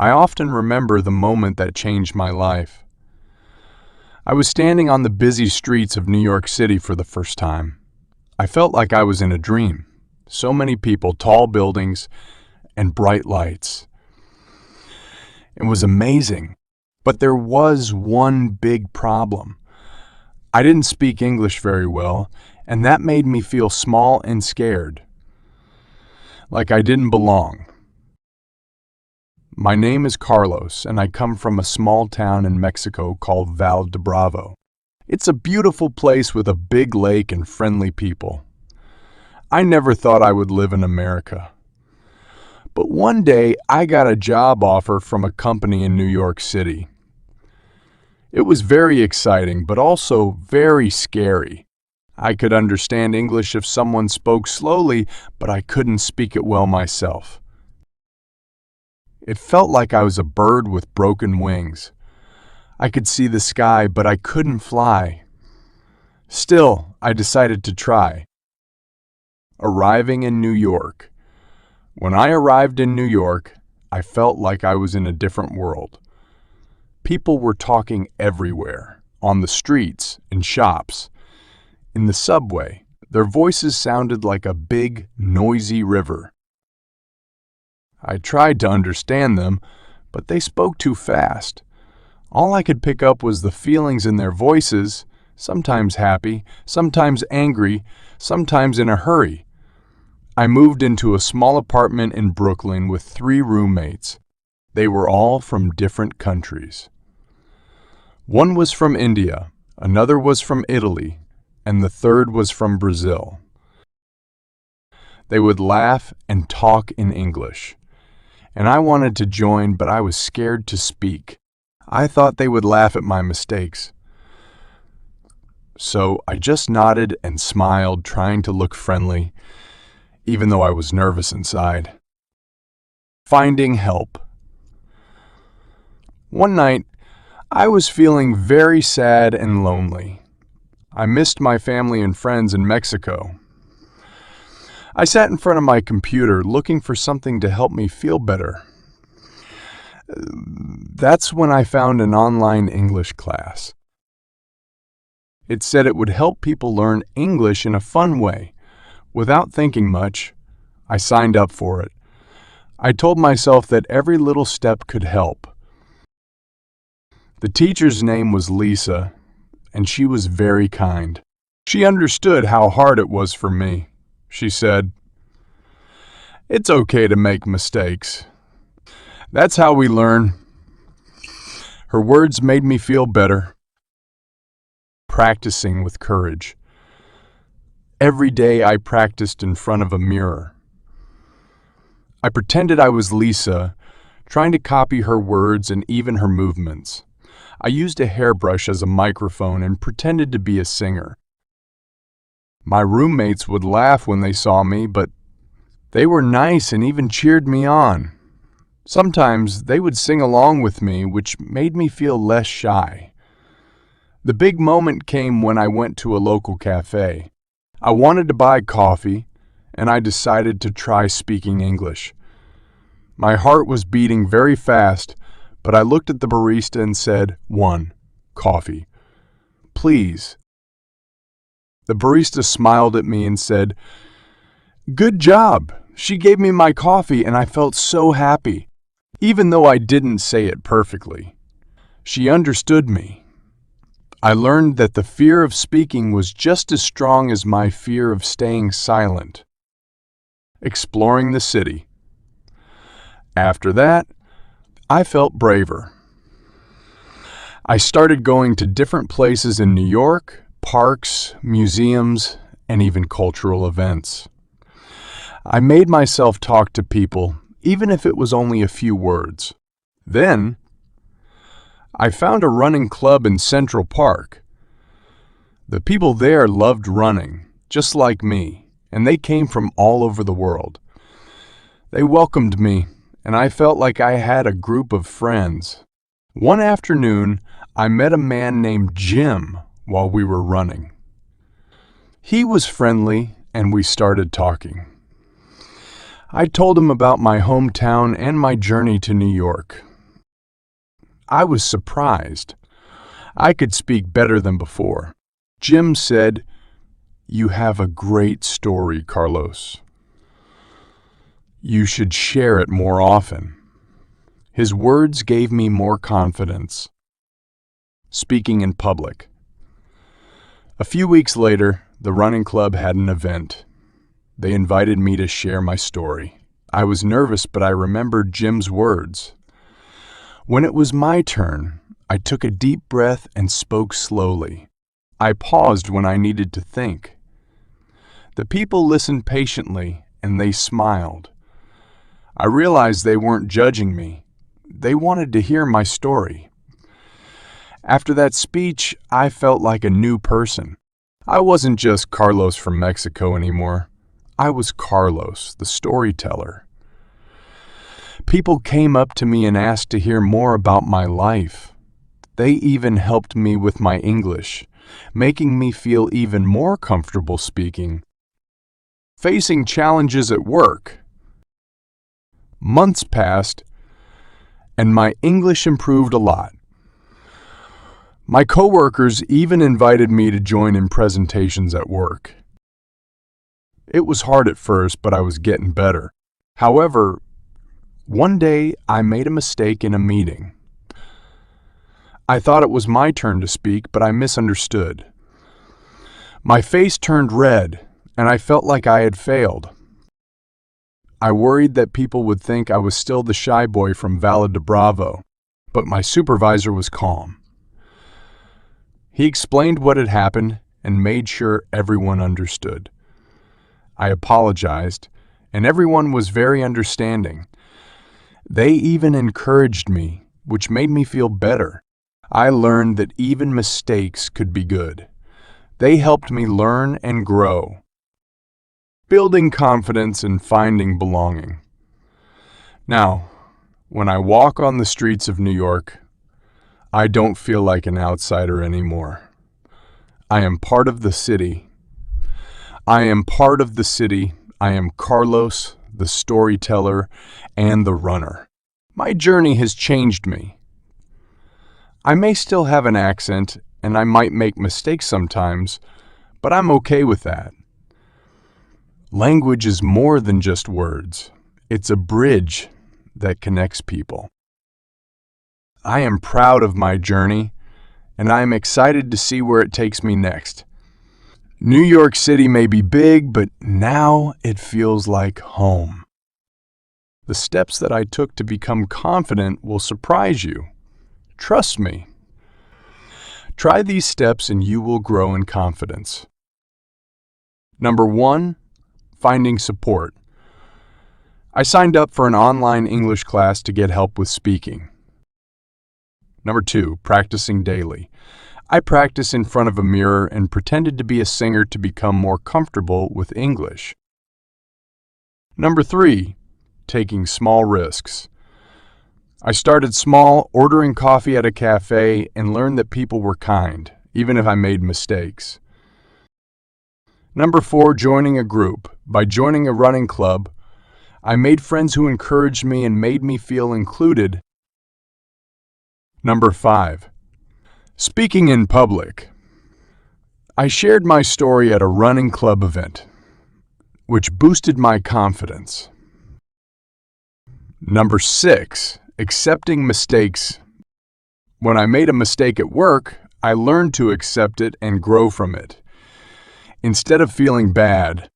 I often remember the moment that changed my life. I was standing on the busy streets of New York City for the first time. I felt like I was in a dream. So many people, tall buildings, and bright lights. It was amazing. But there was one big problem. I didn't speak English very well, and that made me feel small and scared. Like I didn't belong. My name is Carlos, and I come from a small town in Mexico called Val de Bravo. It's a beautiful place with a big lake and friendly people. I never thought I would live in America. But one day, I got a job offer from a company in New York City. It was very exciting, but also very scary. I could understand English if someone spoke slowly, but I couldn't speak it well myself. It felt like I was a bird with broken wings. I could see the sky, but I couldn't fly. Still, I decided to try. Arriving in New York. When I arrived in New York, I felt like I was in a different world. People were talking everywhere, on the streets, in shops, in the subway. Their voices sounded like a big, noisy river. I tried to understand them, but they spoke too fast. All I could pick up was the feelings in their voices, sometimes happy, sometimes angry, sometimes in a hurry. I moved into a small apartment in Brooklyn with 3 roommates. They were all from different countries. One was from India, another was from Italy, and the third was from Brazil. They would laugh and talk in English. And I wanted to join, but I was scared to speak. I thought they would laugh at my mistakes. So I just nodded and smiled, trying to look friendly, even though I was nervous inside. Finding help. One night, I was feeling very sad and lonely. I missed my family and friends in Mexico. I sat in front of my computer looking for something to help me feel better. That's when I found an online English class. It said it would help people learn English in a fun way. Without thinking much, I signed up for it. I told myself that every little step could help. The teacher's name was Lisa, and she was very kind. She understood how hard it was for me. She said, "It's okay to make mistakes. That's how we learn." Her words made me feel better. Practicing with courage. Every day I practiced in front of a mirror. I pretended I was Lisa, trying to copy her words and even her movements. I used a hairbrush as a microphone and pretended to be a singer. My roommates would laugh when they saw me, but they were nice and even cheered me on. Sometimes they would sing along with me, which made me feel less shy. The big moment came when I went to a local cafe. I wanted to buy coffee, and I decided to try speaking English. My heart was beating very fast, but I looked at the barista and said, "1, coffee. Please." The barista smiled at me and said, "Good job." She gave me my coffee and I felt so happy, even though I didn't say it perfectly. She understood me. I learned that the fear of speaking was just as strong as my fear of staying silent. Exploring the city. After that, I felt braver. I started going to different places in New York, parks, museums, and even cultural events. I made myself talk to people, even if it was only a few words. Then, I found a running club in Central Park. The people there loved running, just like me, and they came from all over the world. They welcomed me, and I felt like I had a group of friends. One afternoon, I met a man named Jim while we were running. He was friendly, and we started talking. I told him about my hometown and my journey to New York. I was surprised. I could speak better than before. Jim said, "You have a great story, Carlos. You should share it more often." His words gave me more confidence. Speaking in public. A few weeks later, the running club had an event. They invited me to share my story. I was nervous, but I remembered Jim's words. When it was my turn, I took a deep breath and spoke slowly. I paused when I needed to think. The people listened patiently, and they smiled. I realized they weren't judging me. They wanted to hear my story. After that speech, I felt like a new person. I wasn't just Carlos from Mexico anymore. I was Carlos, the storyteller. People came up to me and asked to hear more about my life. They even helped me with my English, making me feel even more comfortable speaking. Facing challenges at work. Months passed, and my English improved a lot. My coworkers even invited me to join in presentations at work. It was hard at first, but I was getting better. However, one day I made a mistake in a meeting. I thought it was my turn to speak, but I misunderstood. My face turned red, and I felt like I had failed. I worried that people would think I was still the shy boy from Valle de Bravo, but my supervisor was calm. He explained what had happened and made sure everyone understood. I apologized, and everyone was very understanding. They even encouraged me, which made me feel better. I learned that even mistakes could be good. They helped me learn and grow. Building confidence and finding belonging. Now, when I walk on the streets of New York, I don't feel like an outsider anymore. I am part of the city. I am part of the city. I am Carlos, the storyteller, and the runner. My journey has changed me. I may still have an accent, and I might make mistakes sometimes, but I'm okay with that. Language is more than just words. It's a bridge that connects people. I am proud of my journey, and I am excited to see where it takes me next. New York City may be big, but now it feels like home. The steps that I took to become confident will surprise you. Trust me. Try these steps and you will grow in confidence. Number 1, finding support. I signed up for an online English class to get help with speaking. Number 2, practicing daily. I practiced in front of a mirror and pretended to be a singer to become more comfortable with English. Number 3, taking small risks. I started small, ordering coffee at a cafe, and learned that people were kind, even if I made mistakes. Number 4, joining a group. By joining a running club, I made friends who encouraged me and made me feel included. Number 5, speaking in public. I shared my story at a running club event, which boosted my confidence. Number 6, accepting mistakes. When I made a mistake at work, I learned to accept it and grow from it. Instead of feeling bad,